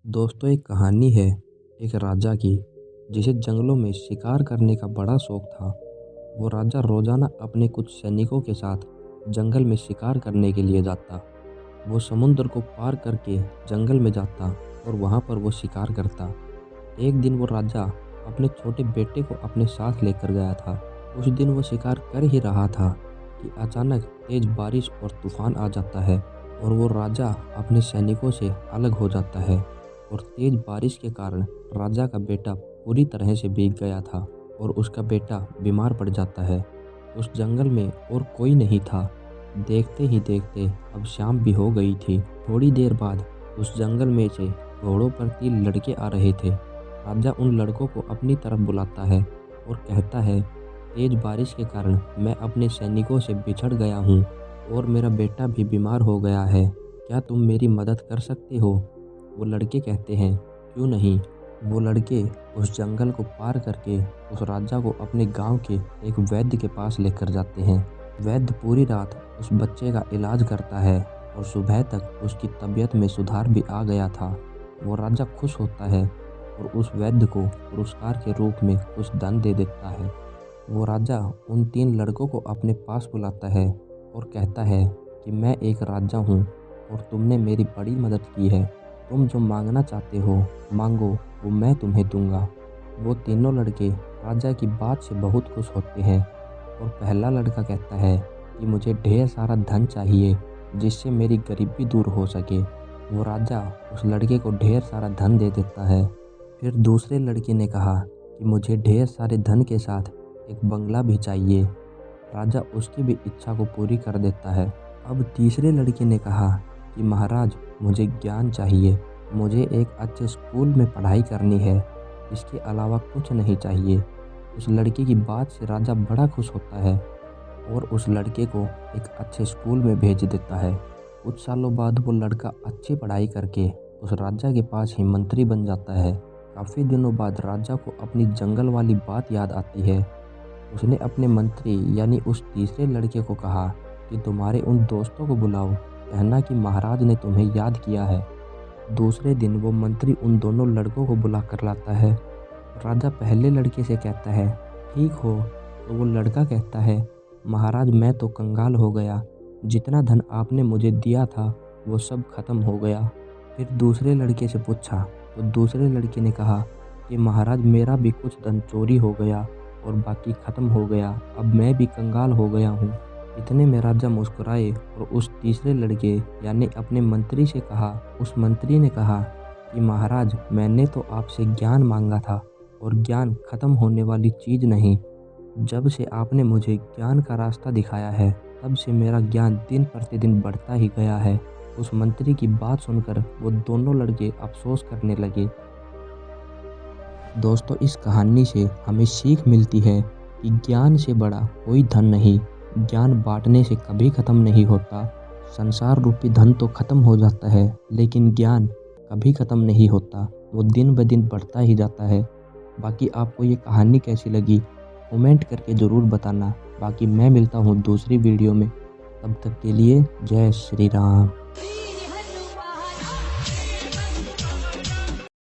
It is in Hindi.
दोस्तों, एक कहानी है एक राजा की जिसे जंगलों में शिकार करने का बड़ा शौक था। वो राजा रोजाना अपने कुछ सैनिकों के साथ जंगल में शिकार करने के लिए जाता। वो समुद्र को पार करके जंगल में जाता और वहाँ पर वो शिकार करता। एक दिन वो राजा अपने छोटे बेटे को अपने साथ लेकर गया था। उस दिन वो शिकार कर ही रहा था कि अचानक तेज बारिश और तूफान आ जाता है और वो राजा अपने सैनिकों से अलग हो जाता है। और तेज बारिश के कारण राजा का बेटा पूरी तरह से भीग गया था और उसका बेटा बीमार पड़ जाता है। उस जंगल में और कोई नहीं था। देखते ही देखते अब शाम भी हो गई थी। थोड़ी देर बाद उस जंगल में से घोड़ों पर 3 लड़के आ रहे थे। राजा उन लड़कों को अपनी तरफ बुलाता है और कहता है, तेज बारिश के कारण मैं अपने सैनिकों से बिछड़ गया हूँ और मेरा बेटा भी बीमार हो गया है। क्या तुम मेरी मदद कर सकते हो? वो लड़के कहते हैं, क्यों नहीं। वो लड़के उस जंगल को पार करके उस राजा को अपने गांव के एक वैद्य के पास लेकर जाते हैं। वैद्य पूरी रात उस बच्चे का इलाज करता है और सुबह तक उसकी तबीयत में सुधार भी आ गया था। वो राजा खुश होता है और उस वैद्य को पुरस्कार के रूप में कुछ धन दे देता है। वो राजा उन 3 लड़कों को अपने पास बुलाता है और कहता है कि मैं एक राजा हूँ और तुमने मेरी बड़ी मदद की है। तुम जो मांगना चाहते हो मांगो, वो मैं तुम्हें दूंगा। वो तीनों लड़के राजा की बात से बहुत खुश होते हैं और पहला लड़का कहता है कि मुझे ढेर सारा धन चाहिए जिससे मेरी गरीबी दूर हो सके। वो राजा उस लड़के को ढेर सारा धन दे देता है। फिर दूसरे लड़के ने कहा कि मुझे ढेर सारे धन के साथ एक बंगला भी चाहिए। राजा उसकी भी इच्छा को पूरी कर देता है। अब तीसरे लड़के ने कहा कि महाराज, मुझे ज्ञान चाहिए। मुझे एक अच्छे स्कूल में पढ़ाई करनी है। इसके अलावा कुछ नहीं चाहिए। उस लड़के की बात से राजा बड़ा खुश होता है और उस लड़के को एक अच्छे स्कूल में भेज देता है। कुछ सालों बाद वो लड़का अच्छी पढ़ाई करके उस राजा के पास ही मंत्री बन जाता है। काफ़ी दिनों बाद राजा को अपनी जंगल वाली बात याद आती है। उसने अपने मंत्री यानी उस तीसरे लड़के को कहा कि तुम्हारे उन दोस्तों को बुलाओ, कहना कि महाराज ने तुम्हें याद किया है। दूसरे दिन वो मंत्री उन दोनों लड़कों को बुला कर लाता है। राजा पहले लड़के से कहता है, ठीक हो। तो वो लड़का कहता है, महाराज मैं तो कंगाल हो गया। जितना धन आपने मुझे दिया था वो सब खत्म हो गया। फिर दूसरे लड़के से पूछा तो दूसरे लड़के ने कहा कि महाराज मेरा भी कुछ धन चोरी हो गया और बाकी ख़त्म हो गया। अब मैं भी कंगाल हो गया हूँ। इतने में राजा मुस्कुराए और उस तीसरे लड़के यानी अपने मंत्री से कहा। उस मंत्री ने कहा कि महाराज, मैंने तो आपसे ज्ञान मांगा था और ज्ञान ख़त्म होने वाली चीज़ नहीं। जब से आपने मुझे ज्ञान का रास्ता दिखाया है तब से मेरा ज्ञान दिन प्रतिदिन बढ़ता ही गया है। उस मंत्री की बात सुनकर वो दोनों लड़के अफसोस करने लगे। दोस्तों, इस कहानी से हमें सीख मिलती है कि ज्ञान से बड़ा कोई धन नहीं। ज्ञान बांटने से कभी ख़त्म नहीं होता। संसार रूपी धन तो ख़त्म हो जाता है लेकिन ज्ञान कभी ख़त्म नहीं होता। वो दिन ब दिन बढ़ता ही जाता है। बाकी आपको ये कहानी कैसी लगी कमेंट करके ज़रूर बताना। बाकी मैं मिलता हूँ दूसरी वीडियो में। तब तक के लिए जय श्री राम।